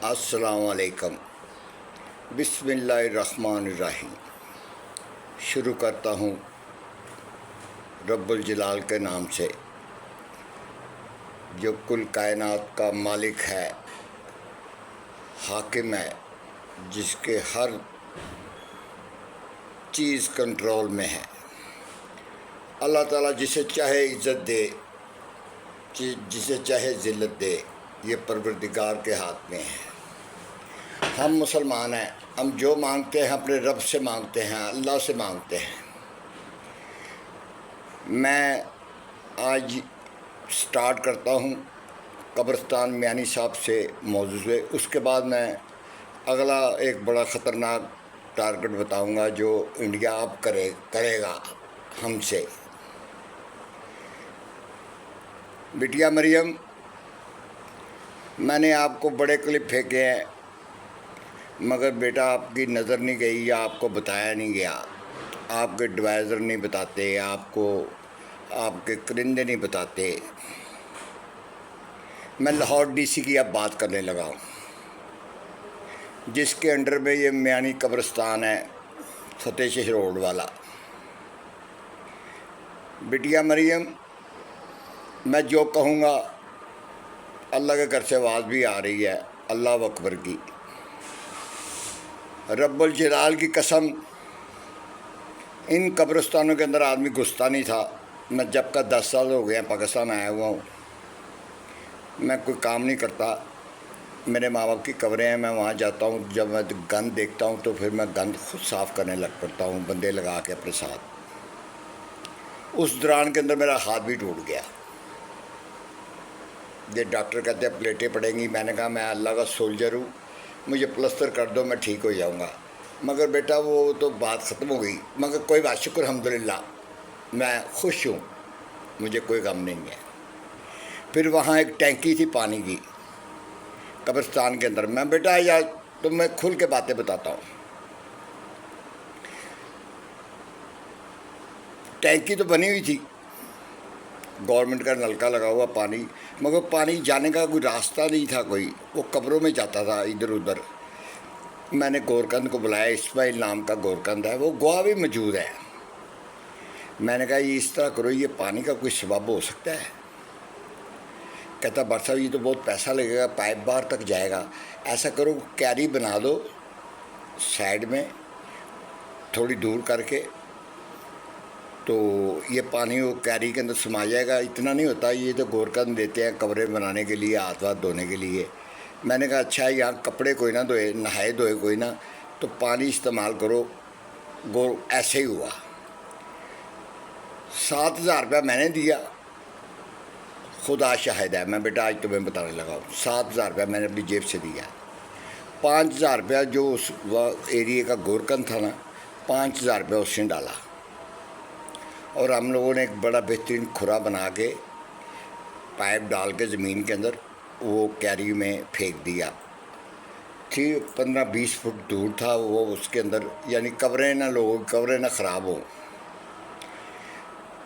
السلام علیکم۔ بسم اللہ الرحمن الرحیم۔ شروع کرتا ہوں رب الجلال کے نام سے، جو کل کائنات کا مالک ہے، حاکم ہے، جس کے ہر چیز کنٹرول میں ہے۔ اللہ تعالیٰ جسے چاہے عزت دے، جسے چاہے ذلت دے، یہ پروردگار کے ہاتھ میں ہے۔ ہم مسلمان ہیں، ہم جو مانگتے ہیں اپنے رب سے مانگتے ہیں، اللہ سے مانگتے ہیں۔ میں آج سٹارٹ کرتا ہوں قبرستان میانی صاحب سے موضوع سے، اس کے بعد میں اگلا ایک بڑا خطرناک ٹارگٹ بتاؤں گا جو انڈیا اب کرے گا ہم سے۔ بٹیا مریم، میں نے آپ کو بڑے کلپ پھینکے ہیں، مگر بیٹا آپ کی نظر نہیں گئی یا آپ کو بتایا نہیں گیا، آپ کے ایڈوائزر نہیں بتاتے، آپ کو آپ کے کرندے نہیں بتاتے۔ میں لاہور ڈی سی کی اب بات کرنے لگا ہوں، جس کے انڈر میں یہ میانی قبرستان ہے، فتح شہر روڈ والا۔ بٹیا مریم، میں جو کہوں گا، اللہ کے گھر سے آواز بھی آ رہی ہے، اللہ اکبر کی، رب الجلال کی قسم، ان قبرستانوں کے اندر آدمی گھستا نہیں تھا۔ میں جب کا 10 سال ہو گئے ہیں پاکستان آیا ہوا ہوں، میں کوئی کام نہیں کرتا، میرے ماں باپ کی قبریں ہیں، میں وہاں جاتا ہوں، جب میں گند دیکھتا ہوں تو پھر میں گند خود صاف کرنے لگ پڑتا ہوں، بندے لگا کے اپنے ساتھ۔ اس دوران کے اندر میرا ہاتھ بھی ٹوٹ گیا۔ یہ ڈاکٹر کہتے ہیں پلیٹیں پڑیں گی، میں نے کہا میں اللہ کا سولجر ہوں، مجھے پلستر کر دو، میں ٹھیک ہو جاؤں گا۔ مگر بیٹا وہ تو بات ختم ہو گئی، مگر کوئی بات، شکر الحمدللہ، میں خوش ہوں، مجھے کوئی غم نہیں ہے۔ پھر وہاں ایک ٹینکی تھی پانی کی قبرستان کے اندر۔ میں بیٹا یار تمہیں کھل کے باتیں بتاتا ہوں، ٹینکی تو بنی ہوئی تھی، گورنمنٹ کا نلکا لگا ہوا پانی، مگر پانی جانے کا کوئی راستہ نہیں تھا، کوئی وہ قبروں میں جاتا تھا ادھر ادھر۔ میں نے گورکند کو بلایا، اسماعیل نام کا گورکند ہے، وہ گواہ بھی موجود ہے۔ میں نے کہا یہ اس طرح کرو، یہ پانی کا کوئی سبب ہو سکتا ہے؟ کہتا بٹ صاحب یہ تو بہت پیسہ لگے گا، پائپ باہر تک جائے گا، ایسا کرو کیری بنا دو سائڈ میں تھوڑی دور کر کے، تو یہ پانی وہ کیری کے اندر سما جائے گا۔ اتنا نہیں ہوتا، یہ تو گورکند دیتے ہیں قبریں بنانے کے لیے، ہاتھ واتھ دھونے کے لیے۔ میں نے کہا اچھا یہاں کپڑے کوئی نہ دھوئے، نہائے دھوئے کوئی نہ، تو پانی استعمال کرو۔ ایسے ہی ہوا۔ 7,000 روپیہ میں نے دیا، خدا شاہد ہے، میں بیٹا آج تمہیں بتانے لگا ہوں، 7,000 روپیہ میں نے اپنی جیب سے دیا۔ 5,000 روپیہ جو اس ایریے کا گورکند تھا نا، 5,000 روپیہ اس نے ڈالا، اور ہم لوگوں نے ایک بڑا بہترین کھرا بنا کے پائپ ڈال کے زمین کے اندر وہ کیری میں پھینک دیا۔ 15-20 فٹ دور تھا وہ، اس کے اندر یعنی قبریں نہ لوگوں کی قبریں نہ خراب ہوں۔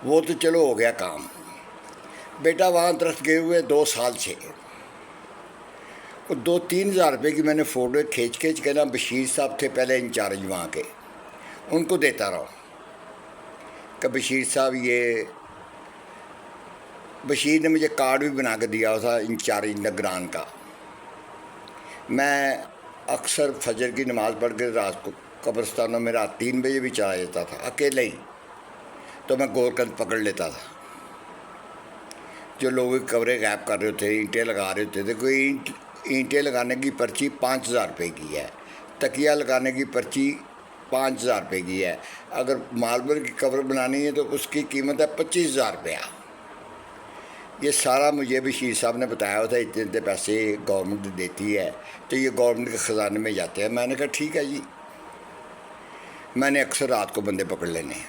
وہ تو چلو ہو گیا کام۔ بیٹا وہاں درخت گئے ہوئے 2 سال سے، اور 2-3 ہزار روپے کی میں نے فوٹو کھینچ کے نا، بشیر صاحب تھے پہلے انچارج وہاں کے، ان کو دیتا رہا کہ بشیر صاحب، یہ بشیر نے مجھے کارڈ بھی بنا کے دیا تھا انچارج نگران کا۔ میں اکثر فجر کی نماز پڑھ کے رات کو قبرستانوں میں رات 3 بجے بھی چلا جاتا تھا اکیلے ہی، تو میں گورکند پکڑ لیتا تھا۔ جو لوگ قبریں غائب کر رہے ہوتے، اینٹیں لگا رہے ہوتے تھے، کوئی اینٹیں لگانے کی پرچی 5,000 روپے کی ہے، تکیہ لگانے کی پرچی 5,000 روپے کی ہے، اگر ماربل کی قبر بنانی ہے تو اس کی قیمت ہے 25,000 روپیہ۔ یہ سارا مجھے بشیر صاحب نے بتایا ہوتا ہے، اتنے اتنے پیسے گورنمنٹ دیتی ہے تو یہ گورنمنٹ کے خزانے میں جاتے ہیں۔ میں نے کہا ٹھیک ہے جی، میں نے اکثر رات کو بندے پکڑ لینے ہیں،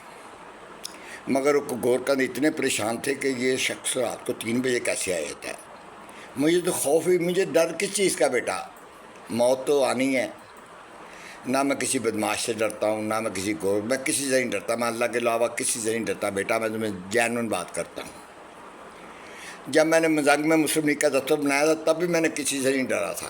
مگر گورکند اتنے پریشان تھے کہ یہ شخص رات کو 3 بجے کیسے آ جاتا ہے۔ مجھے تو خوف ہی، مجھے ڈر کس چیز کا بیٹا، موت تو آنی ہے، نہ میں کسی بدماش سے ڈرتا ہوں، نہ میں میں کسی سے نہیں ڈرتا، میں اللہ کے علاوہ کسی سے نہیں ڈرتا بیٹا، میں تمہیں جینوئن بات کرتا ہوں۔ جب میں نے مذاق میں مسلم لیگ کا دفتر بنایا تھا تب بھی میں نے کسی سے نہیں ڈرا تھا،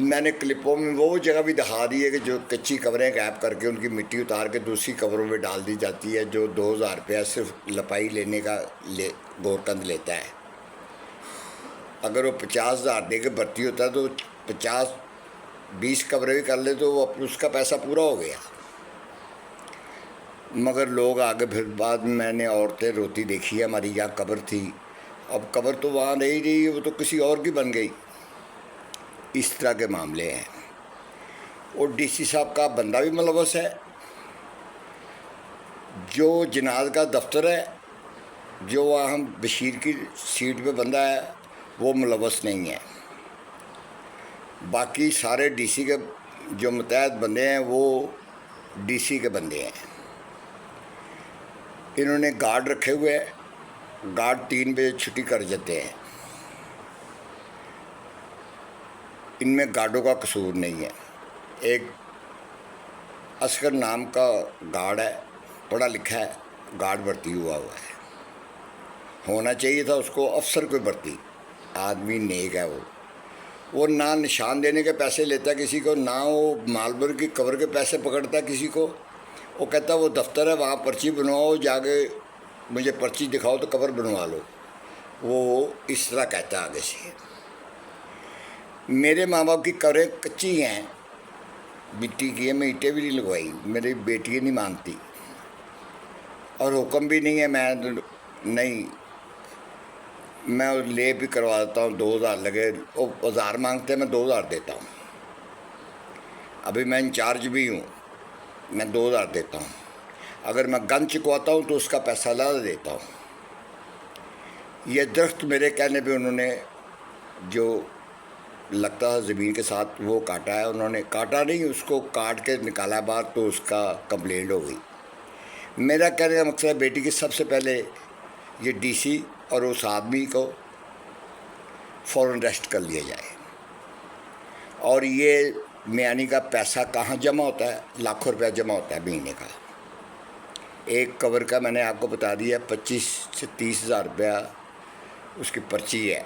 میں نے کلپوں میں وہ جگہ بھی دکھا دی ہے کہ جو کچی قبریں غائب کر کے ان کی مٹی اتار کے دوسری قبروں میں ڈال دی جاتی ہے، جو 2,000 روپیہ صرف لپائی لینے کا گورکند لیتا ہے۔ اگر وہ 50,000 دے کے بھرتی ہوتا ہے تو 20 قبریں بھی کر لے تو وہ اس کا پیسہ پورا ہو گیا۔ مگر لوگ آگے پھر بعد میں نے عورتیں روتی دیکھی ہے، ہماری یہاں قبر تھی، اب قبر تو وہاں نہیں رہی، وہ تو کسی اور کی بن گئی۔ اس طرح کے معاملے ہیں۔ اور ڈی سی صاحب کا بندہ بھی ملوث ہے، جو جناز کا دفتر ہے، جو وہاں بشیر کی سیٹ پہ بندہ ہے، وہ ملوث نہیں ہے۔ باقی سارے ڈی سی کے جو متحد بندے ہیں وہ ڈی سی کے بندے ہیں۔ انہوں نے گارڈ رکھے ہوئے ہیں، گارڈ 3 بجے چھٹی کر جاتے ہیں۔ ان میں گارڈوں کا قصور نہیں ہے۔ ایک اصغر نام کا گارڈ ہے، پڑھا لکھا ہے، گارڈ بھرتی ہوا ہے، ہونا چاہیے تھا اس کو افسر کوئی بھرتی، آدمی نیک ہے وہ نہ نشان دینے کے پیسے لیتا کسی کو، نہ وہ مالبر کی قبر کے پیسے پکڑتا کسی کو۔ وہ کہتا وہ دفتر ہے وہاں پرچی بنواؤ، جا کے مجھے پرچی دکھاؤ تو قبر بنوا لو، وہ اس طرح کہتا ہے آگے سے۔ میرے ماں باپ کی قبریں کچی ہیں، مٹی کی ہے، میں اینٹیں بھی نہیں لگوائی، میری بیٹی نہیں مانتی، اور حکم بھی نہیں ہے، میں لے بھی کروا دیتا ہوں، 2,000 لگے، وہ 1,000 مانگتے ہیں، میں 2,000 دیتا ہوں۔ ابھی میں انچارج بھی ہوں، میں 2,000 دیتا ہوں۔ اگر میں گن چکواتا ہوں تو اس کا پیسہ زیادہ دیتا ہوں۔ یہ درخت میرے کہنے پہ انہوں نے جو لگتا ہے زمین کے ساتھ وہ کاٹا ہے، انہوں نے کاٹا نہیں، اس کو کاٹ کے نکالا باہر تو اس کا کمپلینٹ ہو گئی۔ میرا کہنے کا مقصد ہے بیٹی کی سب سے پہلے یہ ڈی سی اور اس آدمی کو فوراً ریسٹ کر لیا جائے۔ اور یہ میانی کا پیسہ کہاں جمع ہوتا ہے؟ لاکھوں روپیہ جمع ہوتا ہے مہینے کا۔ ایک قبر کا میں نے آپ کو بتا دیا 25 سے 30,000 روپیہ اس کی پرچی ہے۔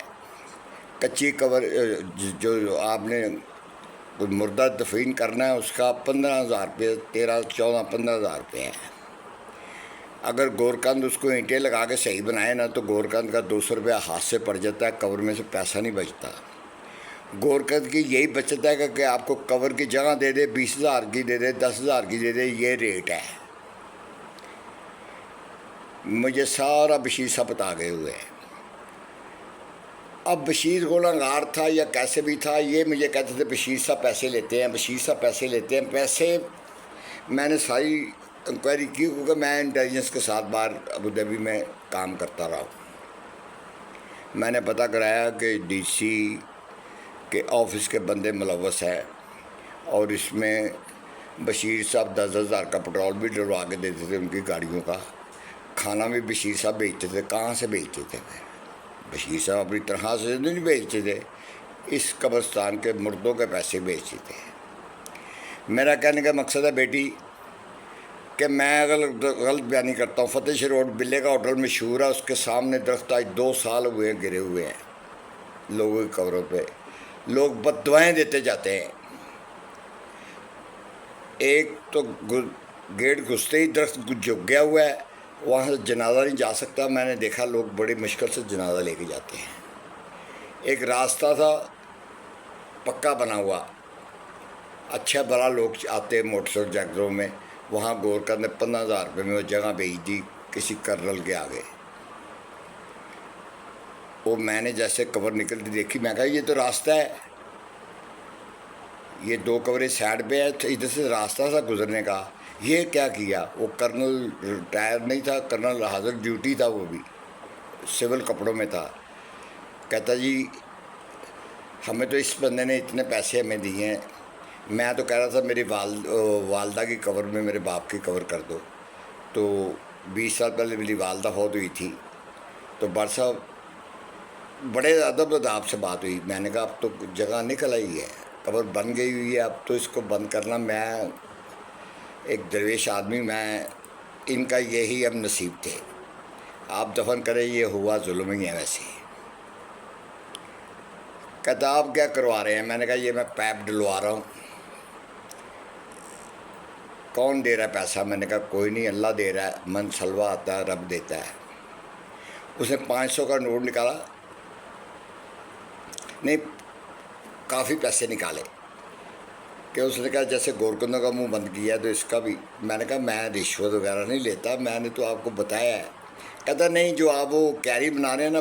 کچی قبر جو آپ نے مردہ دفین کرنا ہے اس کا 15,000 روپے، 13، 14، 15,000 روپے ہے۔ اگر گورکند اس کو اینٹیں لگا کے صحیح بنائے نا تو گورکند کا 200 روپیہ ہاتھ سے پڑ جاتا ہے، قبر میں سے پیسہ نہیں بچتا۔ گورکند کی یہی بچت ہے کہ آپ کو قبر کی جگہ دے دے، 20,000 کی دے دے، 10,000 کی دے دے، یہ ریٹ ہے۔ مجھے سارا بشیر صاحب بتا گئے ہوئے ہیں۔ اب بشیر گنہگار تھا یا کیسے بھی تھا، یہ مجھے کہتے تھے بشیر صاحب پیسے لیتے ہیں، بشیر صاحب پیسے لیتے ہیں۔ پیسے میں نے ساری انکوائری کی، کیونکہ میں انٹیلیجنس کے ساتھ باہر ابوظہبی میں کام کرتا رہا ہوں۔ میں نے پتہ کرایا کہ ڈی سی کے آفس کے بندے ملوث ہیں، اور اس میں بشیر صاحب 10,000 کا پٹرول بھی ڈلوا کے دیتے تھے ان کی گاڑیوں کا، کھانا بھی بشیر صاحب بیچتے تھے۔ کہاں سے بیچتے تھے؟ بشیر صاحب اپنی طرح سے نہیں بیچتے تھے، اس قبرستان کے مردوں کے پیسے بیچتے تھے۔ میرا کہنے کا مقصد ہے بیٹی کہ میں اگر غلط بیانی کرتا ہوں، فتح شریف روڈ بلے کا ہوٹل مشہور ہے، اس کے سامنے درخت آج 2 سال ہوئے گرے ہوئے ہیں لوگوں کی قبروں پہ، لوگ بد دعائیں دیتے جاتے ہیں۔ ایک تو گیٹ گھستے ہی درخت جھک گیا ہوا ہے، وہاں سے جنازہ نہیں جا سکتا، میں نے دیکھا لوگ بڑی مشکل سے جنازہ لے کے جاتے ہیں۔ ایک راستہ تھا پکا بنا ہوا، اچھا بڑا لوگ آتے موٹر سائیکل جیکٹوں میں، وہاں گورکند نے 15,000 روپے میں وہ جگہ بھیج دی کسی کرنل کے آگے۔ وہ میں نے جیسے قبر نکلتی دیکھی، میں کہا یہ تو راستہ ہے، یہ 2 قبریں سائڈ پہ ہے، ادھر سے راستہ تھا گزرنے کا، یہ کیا کیا؟ وہ کرنل ریٹائر نہیں تھا، کرنل حاضر ڈیوٹی تھا، وہ بھی سول کپڑوں میں تھا۔ کہتا جی ہمیں تو اس بندے نے اتنے پیسے ہمیں دیے ہیں، میں تو کہہ رہا تھا میری والدہ کی قبر میں میرے باپ کی قبر کر دو، تو 20 سال پہلے میری والدہ فوت ہوئی تھی، تو بار صاحب بڑے ادب اداب سے بات ہوئی۔ میں نے کہا اب تو جگہ نکل آئی ہے، قبر بن گئی ہوئی ہے، اب تو اس کو بند کرنا، میں ایک درویش آدمی، میں ان کا یہی اب نصیب تھے، آپ دفن کریں، یہ ہوا ظلم ہی ہے ویسے۔ کہتا آپ کیا کروا رہے ہیں؟ میں نے کہا یہ میں پیپ ڈلوا رہا ہوں۔ کون دے رہا ہے پیسہ؟ میں نے کہا کوئی نہیں، اللہ دے رہا ہے، من سلوا آتا ہے رب دیتا ہے۔ اس نے 500 کا نوٹ نکالا، نہیں کافی پیسے نکالے، کہ اس نے کہا جیسے گورکندوں کا منہ بند کیا تو اس کا بھی۔ میں نے کہا میں رشوت وغیرہ نہیں لیتا، میں نے تو آپ کو بتایا ہے۔ کہتا نہیں، جو آپ وہ کیری بنا رہے ہیں نا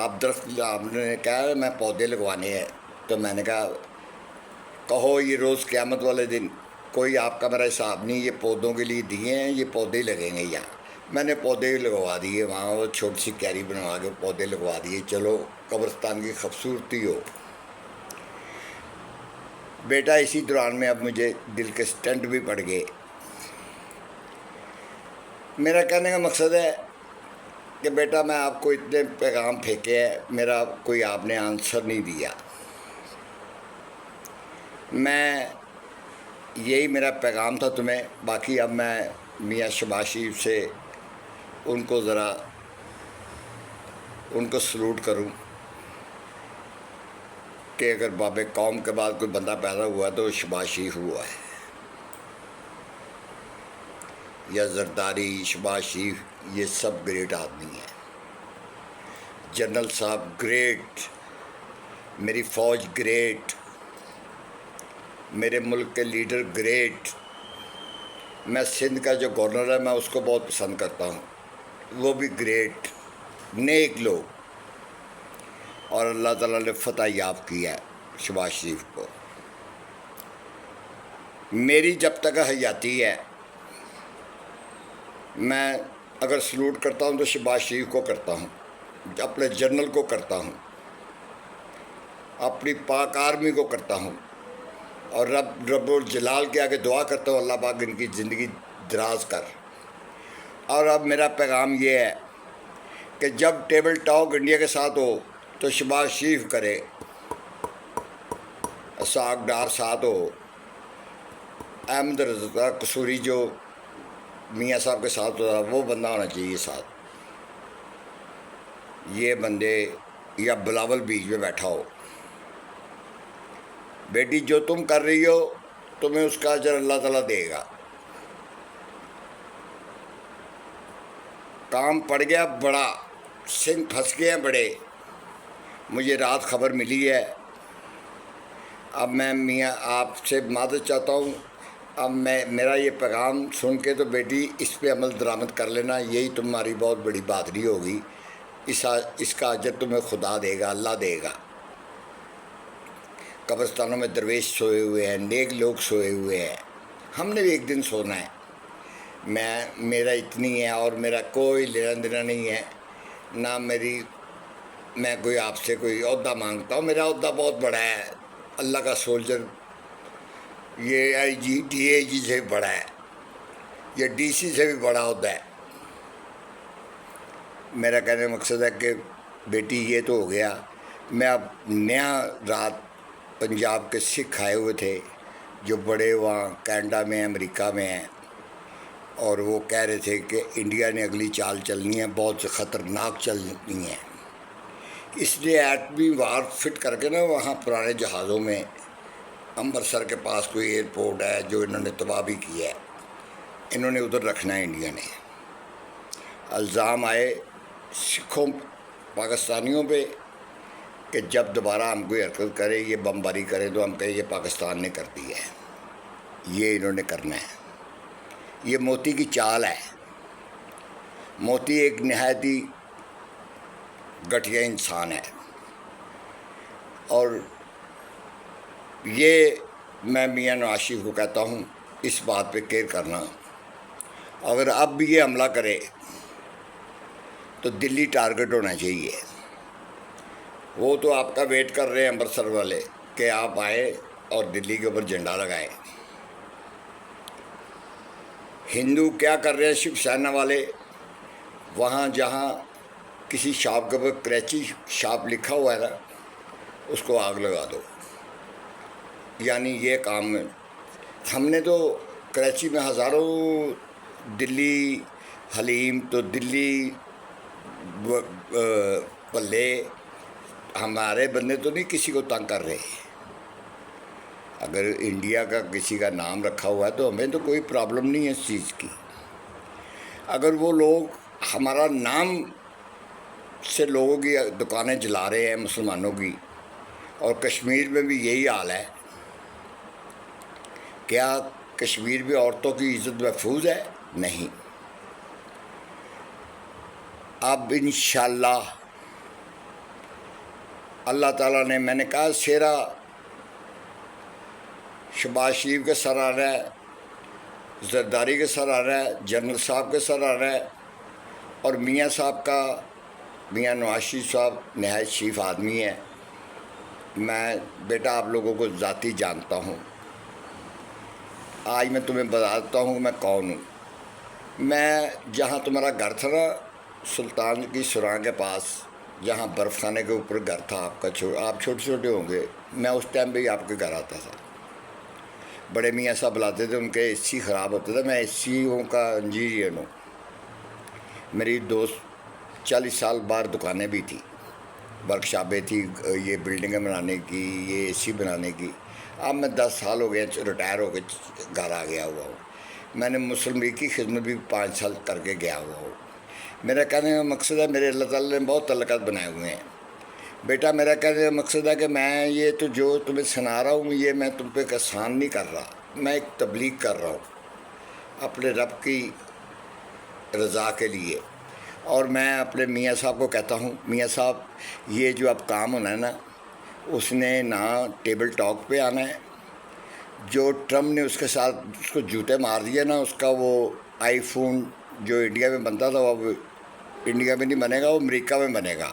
آپ درخت، آپ نے کہا میں پودے لگوانے ہیں، تو میں نے کہا کہو یہ روز قیامت والے دن کوئی آپ کا میرا حساب نہیں، یہ پودوں کے لیے دیے ہیں، یہ پودے لگیں گے یہاں۔ میں نے پودے لگوا دیے وہاں، وہ چھوٹی سی کیری بنوا کے پودے لگوا دیے، چلو قبرستان کی خوبصورتی ہو۔ بیٹا اسی دوران میں اب مجھے دل کے سٹنٹ بھی پڑ گئے۔ میرا کہنے کا مقصد ہے کہ بیٹا میں آپ کو اتنے پیغام پھینکے ہیں، میرا کوئی آپ نے آنسر نہیں دیا۔ میں یہی میرا پیغام تھا تمہیں۔ باقی اب میں میاں شہباز شریف سے ان کو ذرا ان کو سلوٹ کروں کہ اگر باب قوم کے بعد کوئی بندہ پیدا ہوا تو شہباز شریف ہوا ہے، یا زرداری، شہباز شریف، یہ سب گریٹ آدمی ہیں۔ جنرل صاحب گریٹ، میری فوج گریٹ، میرے ملک کے لیڈر گریٹ۔ میں سندھ کا جو گورنر ہے میں اس کو بہت پسند کرتا ہوں، وہ بھی گریٹ، نیک لوگ، اور اللہ تعالیٰ نے فتح یاب کیا ہے شہباز شریف کو۔ میری جب تک حیاتی ہے، میں اگر سلوٹ کرتا ہوں تو شہباز شریف کو کرتا ہوں، اپنے جنرل کو کرتا ہوں، اپنی پاک آرمی کو کرتا ہوں، اور رب الجلال کے آگے دعا کرتا ہوں اللہ پاک ان کی زندگی دراز کر۔ اور اب میرا پیغام یہ ہے کہ جب ٹیبل ٹاک انڈیا کے ساتھ ہو تو شہباز شریف کرے، اسحاق ڈار ساتھ ہو، احمد رضا قصوری جو میاں صاحب کے ساتھ ہوتا وہ بندہ ہونا چاہیے ساتھ، یہ بندے، یا بلاول بیچ میں بیٹھا ہو۔ بیٹی جو تم کر رہی ہو تمہیں اس کا اجر اللہ تعالیٰ دے گا۔ کام پڑ گیا بڑا، سنگھ پھنس گئے ہیں بڑے، مجھے رات خبر ملی ہے۔ اب میں میاں آپ سے معذرت چاہتا ہوں، اب میرا یہ پیغام سن کے تو بیٹی اس پہ عمل درآمد کر لینا، یہی تمہاری بہت بڑی بہادری ہوگی، اس کا اجر تمہیں خدا دے گا، اللہ دے گا۔ قبرستانوں میں درویش سوئے ہوئے ہیں، نیک لوگ سوئے ہوئے ہیں، ہم نے بھی ایک دن سونا ہے۔ میرا اتنی ہے، اور میرا کوئی لینا دینا نہیں ہے، نہ میں کوئی آپ سے کوئی عہدہ مانگتا ہوں، میرا عہدہ بہت بڑا ہے، اللہ کا سولجر، یہ آئی جی ڈی اے جی سے بھی بڑا ہے، یہ ڈی سی سے بھی بڑا عہدہ ہے۔ میرا کہنے کا مقصد ہے کہ بیٹی یہ تو ہو گیا، میں اب نیا رات پنجاب کے سکھ آئے ہوئے تھے جو بڑے وہاں کینیڈا میں، امریکہ میں ہیں، اور وہ کہہ رہے تھے کہ انڈیا نے اگلی چال چلنی ہے، بہت خطرناک چلنی ہے، اس لیے ایٹمی وار فٹ کر کے نا وہاں پرانے جہازوں میں، امرتسر کے پاس کوئی ایئرپورٹ ہے جو انہوں نے تباہ بھی کیا ہے، انہوں نے ادھر رکھنا ہے انڈیا نے۔ الزام آئے سکھوں پاکستانیوں پہ کہ جب دوبارہ ہم کوئی حرکت کرے، یہ بمباری کرے تو ہم کہیں یہ پاکستان نے کر دی ہے، یہ انہوں نے کرنا ہے۔ یہ موتی کی چال ہے۔ موتی ایک نہایت ہی گھٹیا انسان ہے، اور یہ میں میاں نواز شریف کو کہتا ہوں اس بات پہ کیئر کرنا، اگر اب بھی یہ حملہ کرے تو دلی ٹارگٹ ہونا چاہیے۔ وہ تو آپ کا ویٹ کر رہے ہیں امرتسر والے کہ آپ آئے اور دلی کے اوپر جھنڈا لگائے۔ ہندو کیا کر رہے ہیں شیو سینا والے، وہاں جہاں کسی شاپ کے اوپر کریچی شاپ لکھا ہوا ہے نا، اس کو آگ لگا دو، یعنی یہ کام ہم نے تو کراچی میں ہزاروں، دلی حلیم تو دلی بلے ہمارے بندے تو نہیں کسی کو تنگ کر رہے. اگر انڈیا کا کسی کا نام رکھا ہوا ہے تو ہمیں تو کوئی پرابلم نہیں ہے اس چیز کی. اگر وہ لوگ ہمارا نام سے لوگوں کی دکانیں جلا رہے ہیں مسلمانوں کی، اور کشمیر میں بھی یہی حال ہے، کیا کشمیر میں عورتوں کی عزت محفوظ ہے؟ نہیں. اب انشاءاللہ اللہ تعالیٰ نے، میں نے کہا شیرا شہباز شریف کے سر آ رہا ہے، زرداری کے سر آ رہا ہے، جنرل صاحب کے سر آ رہا ہے، اور میاں صاحب کا، میاں نواز شریف صاحب نہایت شریف آدمی ہے. میں بیٹا آپ لوگوں کو ذاتی جانتا ہوں. آج میں تمہیں بتا دیتا ہوں کہ میں کون ہوں. میں جہاں تمہارا گھر تھا نا، سلطان کی سراں کے پاس، جہاں برف خانے کے اوپر گھر تھا آپ کا، آپ چھوٹے چھوٹے ہوں گے، میں اس ٹائم پہ ہی آپ کے گھر آتا تھا. بڑے میاں صاحب بلاتے تھے، ان کے اے سی خراب ہوتا تھا. میں اے سیوں کا انجینئر ہوں. میری 40 سال بعد دکانیں بھی تھیں، ورک شاپیں تھی، یہ بلڈنگیں بنانے کی، یہ اے سی بنانے کی. اب میں 10 سال ہو گئے ریٹائر ہو کے گھر آ گیا ہوا ہوں. میں نے مسلم لیگ کی خدمت بھی 5 سال کر کے گیا ہوا ہوں. میرا کہنے کا مقصد ہے، میرے اللہ تعالیٰ نے بہت تعلقات بنائے ہوئے ہیں. بیٹا میرا کہنے کا مقصد ہے کہ میں یہ تو جو تمہیں سنا رہا ہوں، یہ میں تم پہ احسان نہیں کر رہا، میں ایک تبلیغ کر رہا ہوں اپنے رب کی رضا کے لیے. اور میں اپنے میاں صاحب کو کہتا ہوں، میاں صاحب یہ جو اب کام ہونا ہے نا، اس نے نہ ٹیبل ٹاک پہ آنا ہے. جو ٹرمپ نے اس کے ساتھ اس کو جوتے مار دیا نا، اس کا وہ آئی فون جو انڈیا میں بنتا تھا، وہ انڈیا میں نہیں بنے گا، وہ امریکہ میں بنے گا.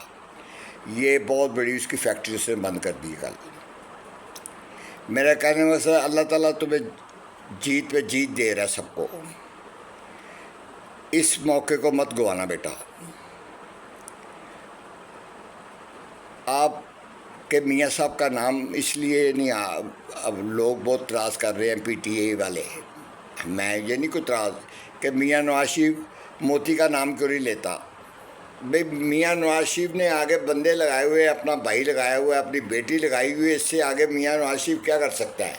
یہ بہت بڑی اس کی فیکٹری اس نے بند کر دی کل. میرا کہنے میں سے اللہ تعالیٰ تمہیں جیت پہ جیت دے رہا ہے سب کو. اس موقع کو مت گوانا بیٹا. آپ کے میاں صاحب کا نام اس لیے نہیں اب لوگ بہت اعتراض کر رہے ہیں، پی ٹی اے والے. میں یہ نہیں کوئی اعتراض کہ میاں نواز شریف موتی کا نام کیوں نہیں لیتا. بھائی میاں نواز شریف نے آگے بندے لگائے ہوئے، اپنا بھائی لگایا ہوا ہے، اپنی بیٹی لگائی ہوئی ہے. اس سے آگے میاں نواز شریف کیا کر سکتا ہے؟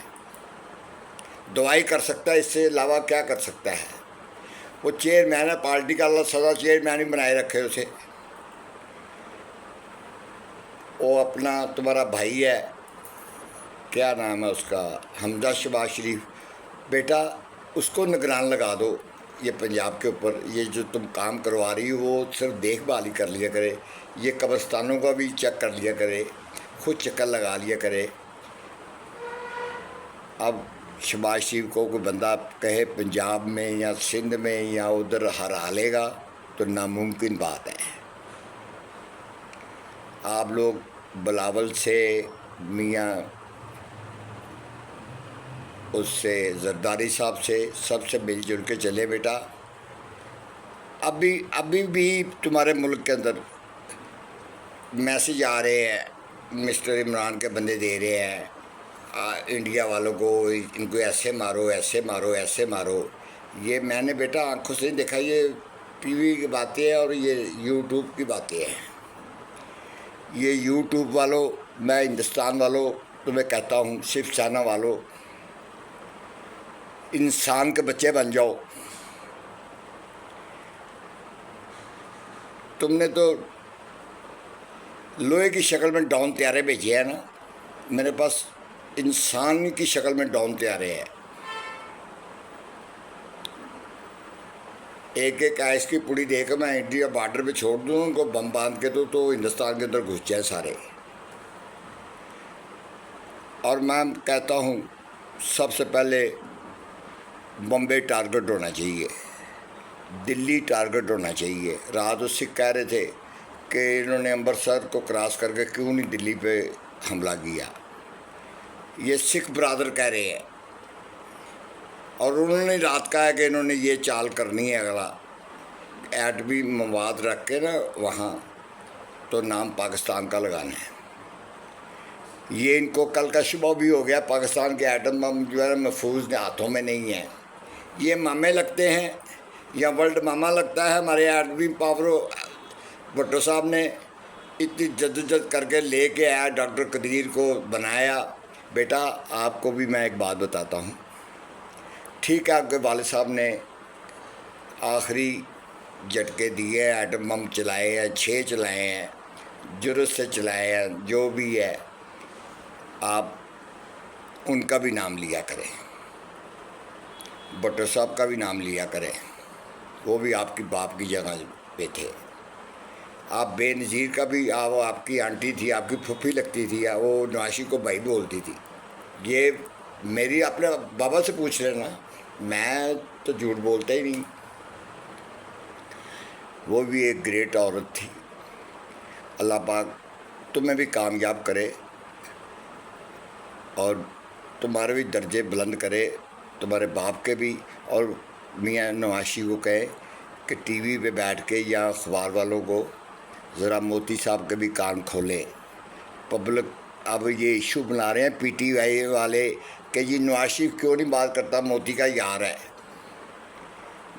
دعائی کر سکتا ہے، اس سے علاوہ کیا کر سکتا ہے؟ وہ چیئرمین ہے پارٹی کا، اللہ سزا چیئرمین ہی بنائے رکھے اسے. وہ اپنا تمہارا بھائی ہے، کیا نام ہے اس کا، حمزہ شہباز شریف، بیٹا اس کو نگران لگا دو یہ پنجاب کے اوپر. یہ جو تم کام کروا رہی ہو وہ صرف دیکھ بھال ہی کر لیا کرے. یہ قبرستانوں کا بھی چیک کر لیا کرے، خود چکر لگا لیا کرے. اب شہباز شریف کو کوئی بندہ کہے پنجاب میں یا سندھ میں یا ادھر ہرا لے گا تو ناممکن بات ہے. آپ لوگ بلاول سے، میاں اس سے، زرداری صاحب سے، سب سے مل جل کے چلے بیٹا. ابھی بھی تمہارے ملک کے اندر میسیج آ رہے ہیں، مسٹر عمران کے بندے دے رہے ہیں انڈیا والوں کو، ان کو ایسے مارو، ایسے مارو، ایسے مارو. یہ میں نے بیٹا آنکھوں سے دیکھا، یہ ٹی وی کی باتیں ہیں اور یہ یوٹیوب کی باتیں ہیں. یہ یوٹیوب والوں، میں ہندوستان والوں تمہیں کہتا ہوں، صرف چائنا والوں، انسان کے بچے بن جاؤ. تم نے تو لوہے کی شکل میں ڈرون طیارے بھیجے ہیں نا، میرے پاس انسان کی شکل میں ڈرون طیارے ہیں. ایک ایک آئس کی پوڑی دے کے میں انڈیا بارڈر پہ چھوڑ دوں ان کو، بم باندھ کے تو ہندوستان کے اندر گھس جائیں سارے. اور میں کہتا ہوں سب سے پہلے بمبے ٹارگٹ ہونا چاہیے، دلی ٹارگٹ ہونا چاہیے. رات اس سکھ کہہ رہے تھے کہ انہوں نے امرتسر کو کراس کر کے کیوں نہیں دلی پہ حملہ کیا. یہ سکھ برادر کہہ رہے ہیں، اور انہوں نے رات کہا ہے کہ انہوں نے یہ چال کرنی ہے اگلا ایٹمی مواد رکھ کے نا وہاں، تو نام پاکستان کا لگانا ہے. یہ ان کو کل کا شبہ بھی ہو گیا، پاکستان کے ایٹم بم جو ہے محفوظ ہاتھوں میں نہیں ہیں. یہ مامے لگتے ہیں یا ورلڈ ماما لگتا ہے ہمارے ایٹمی پاور بھٹو صاحب نے. اتنی جدوجہد کر کے لے کے آیا، ڈاکٹر قدیر کو بنایا۔ بیٹا آپ کو بھی میں ایک بات بتاتا ہوں، ٹھیک ہے آپ کے والد صاحب نے آخری جھٹکے دیے ہیں، ایٹم بم چلائے ہیں، 6 چلائے ہیں، جرت سے چلائے ہیں، جو بھی ہے آپ ان کا بھی نام لیا کریں، بٹر صاحب کا بھی نام لیا کریں، وہ بھی آپ کی باپ کی جگہ پہ تھے۔ آپ بے نظیر کا بھی، وہ آپ کی آنٹی تھی، آپ کی پھوپھی لگتی تھی، وہ نواشی کو بھائی بولتی تھی۔ یہ میری اپنے بابا سے پوچھ لینا، میں تو جھوٹ بولتا ہی نہیں۔ وہ بھی ایک گریٹ عورت تھی۔ اللہ پاک تمہیں بھی کامیاب کرے اور تمہارے بھی درجے بلند کرے، تمہارے باپ کے بھی، اور میاں نواشی کو کہے کہ ٹی وی پہ بیٹھ کے یا اخبار والوں کو ذرا موتی صاحب کے بھی کان کھولیں۔ پبلک اب یہ ایشو بنا رہے ہیں پی ٹی آئی والے کہ یہ نواشی کیوں نہیں بات کرتا، موتی کا یار ہے۔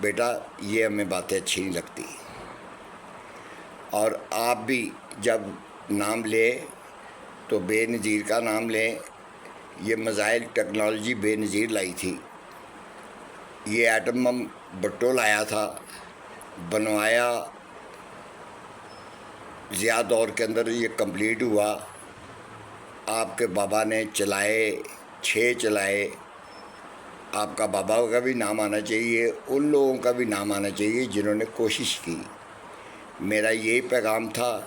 بیٹا یہ ہمیں باتیں اچھی نہیں لگتی، اور آپ بھی جب نام لیں تو بے نظیر کا نام لیں۔ یہ میزائل ٹیکنالوجی بے نظیر لائی تھی، یہ ایٹم بم بٹو لایا تھا، بنوایا ضیاء دور کے اندر، یہ کمپلیٹ ہوا۔ آپ کے بابا نے چلائے، 6 چلائے۔ آپ کا بابا کا بھی نام آنا چاہیے، ان لوگوں کا بھی نام آنا چاہیے جنہوں نے کوشش کی۔ میرا یہی پیغام تھا۔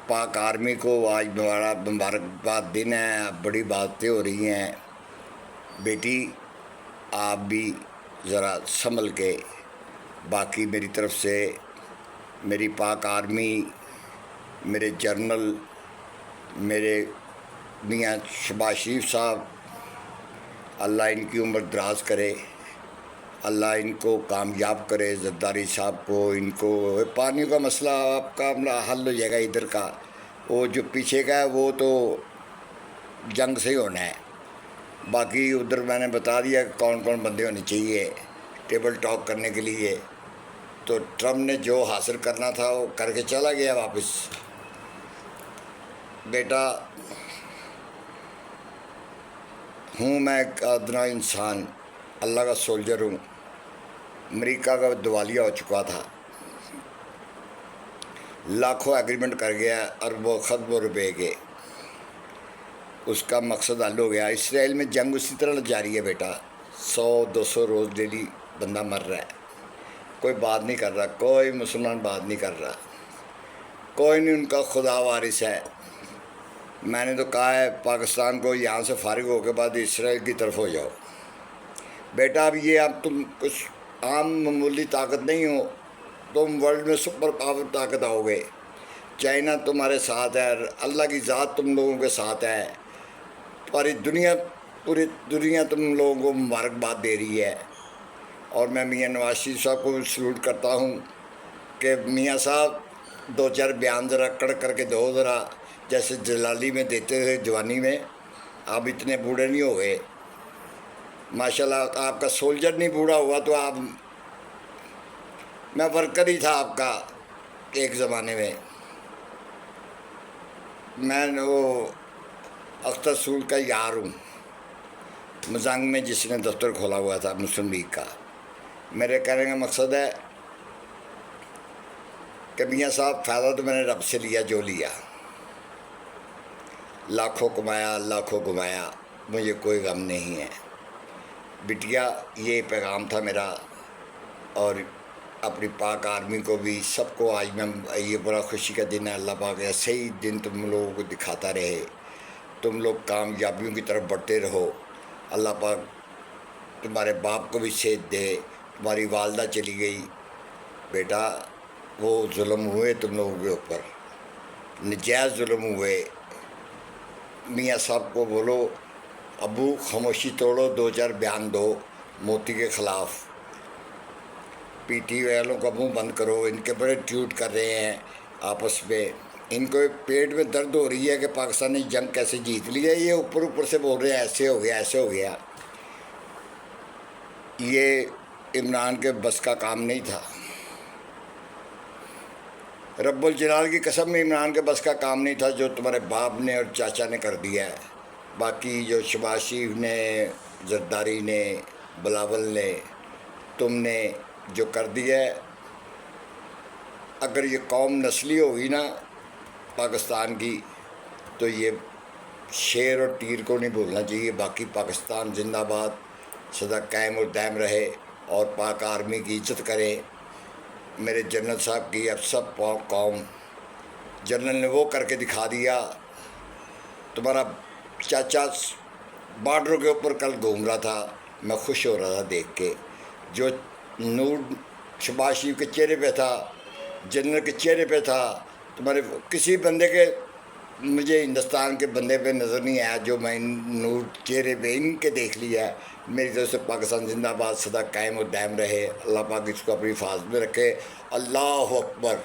پاک آرمی کو آج بڑا مبارکباد دن ہے، بڑی باتیں ہو رہی ہیں۔ بیٹی آپ بھی ذرا سنبھل کے، باقی میری طرف سے میری پاک آرمی، میرے جرنل، میرے میاں شہباز شریف صاحب، اللہ ان کی عمر دراز کرے، اللہ ان کو کامیاب کرے، زرداری صاحب کو، ان کو پانی کا مسئلہ آپ کا حل ہو جائے گا ادھر کا، وہ جو پیچھے کا ہے وہ تو جنگ سے ہی ہونا ہے۔ باقی ادھر میں نے بتا دیا کہ کون کون بندے ہونے چاہیے ٹیبل ٹاک کرنے کے لیے۔ تو ٹرمپ نے جو حاصل کرنا تھا وہ کر کے چلا گیا واپس۔ بیٹا ہوں میں ایک ادنا انسان، اللہ کا سولجر ہوں۔ امریکہ کا دیوالیہ ہو چکا تھا، لاکھوں ایگریمنٹ کر گیا، اربوں خربوں روپے کے، اس کا مقصد حل ہو گیا۔ اسرائیل میں جنگ اسی طرح جاری ہے بیٹا، 100-200 روز ڈیلی بندہ مر رہا ہے، کوئی بات نہیں کر رہا، کوئی مسلمان بات نہیں کر رہا، کوئی نہیں ان کا خدا وارث ہے۔ میں نے تو کہا ہے پاکستان کو یہاں سے فارغ ہو کے بعد اسرائیل کی طرف ہو جاؤ۔ بیٹا اب تم کچھ عام معمولی طاقت نہیں ہو، تم ورلڈ میں سپر پاور طاقت آؤ گے۔ چائنا تمہارے ساتھ ہے، اللہ کی ذات تم لوگوں کے ساتھ ہے، پوری دنیا تم لوگوں کو مبارکباد دے رہی ہے۔ اور میں میاں نواز شریف صاحب کو سلوٹ کرتا ہوں کہ میاں صاحب 2-4 بیان ذرا کڑک کر کے دو، ذرا جیسے جلالی میں دیتے تھے جوانی میں۔ آپ اتنے بوڑھے نہیں ہو گئے ماشاءاللہ، آپ کا سولجر نہیں بوڑھا ہوا تو آپ، میں ورکر ہی تھا آپ کا ایک زمانے میں۔ میں وہ اختر سول کا یار ہوں، مزانگ میں جس نے دفتر کھولا ہوا تھا مسلم لیگ کا۔ میرے کہنے کا مقصد ہے کہ میاں صاحب فائدہ تو میں نے رب سے لیا جو لیا، لاکھوں کمایا لاکھوں گمایا، مجھے کوئی غم نہیں ہے۔ بٹیا یہ پیغام تھا میرا، اور اپنی پاک آرمی کو بھی، سب کو آج میں یہ بڑا خوشی کا دن ہے۔ اللہ پاک ایسے ہی دن تم لوگوں کو دکھاتا رہے، تم لوگ کامیابیوں کی طرف بڑھتے رہو۔ اللہ پاک تمہارے باپ کو بھی صحت دے۔ تمہاری والدہ چلی گئی بیٹا، وہ ظلم ہوئے تم لوگوں کے اوپر، نجائز ظلم ہوئے۔ میاں صاحب کو بولو ابو خاموشی توڑو، 2-4 بیان دو موتی کے خلاف، پی ٹی والوں کا منہ بند کرو، ان کے بڑے ٹویٹ کر رہے ہیں آپس میں، ان کو پیٹ میں درد ہو رہی ہے کہ پاکستان نے جنگ کیسے جیت لی ہے، یہ اوپر سے بول رہے ہیں ایسے ہو گیا ایسے ہو گیا۔ یہ عمران کے بس کا کام نہیں تھا۔ رب الجلال کی قسم میں عمران کے بس کا کام نہیں تھا جو تمہارے باپ نے اور چاچا نے کر دیا ہے. باقی جو شباز شریف نے، زرداری نے، بلاول نے، تم نے جو کر دیا ہے، اگر یہ قوم نسلی ہوگی نا پاکستان کی تو یہ شیر اور تیر کو نہیں بھولنا چاہیے. باقی پاکستان زندہ باد، سدا قائم اور دائم رہے اور پاک آرمی کی عزت کرے. میرے جنرل صاحب کی اب سب قوم، جنرل نے وہ کر کے دکھا دیا. تمہارا چاچا بارڈروں کے اوپر کل گھوم رہا تھا، میں خوش ہو رہا تھا دیکھ کے. جو نور شباز شریف کے چہرے پہ تھا، جنرل کے چہرے پہ تھا، تمہارے کسی بندے کے، مجھے ہندوستان کے بندے پہ نظر نہیں آیا جو میں نور چہرے پہ ان کے دیکھ لیا ہے. میری طرف سے پاکستان زندہ باد، سدا قائم و دائم رہے. اللہ پاک اس کو اپنی حفاظت میں رکھے. اللہ اکبر.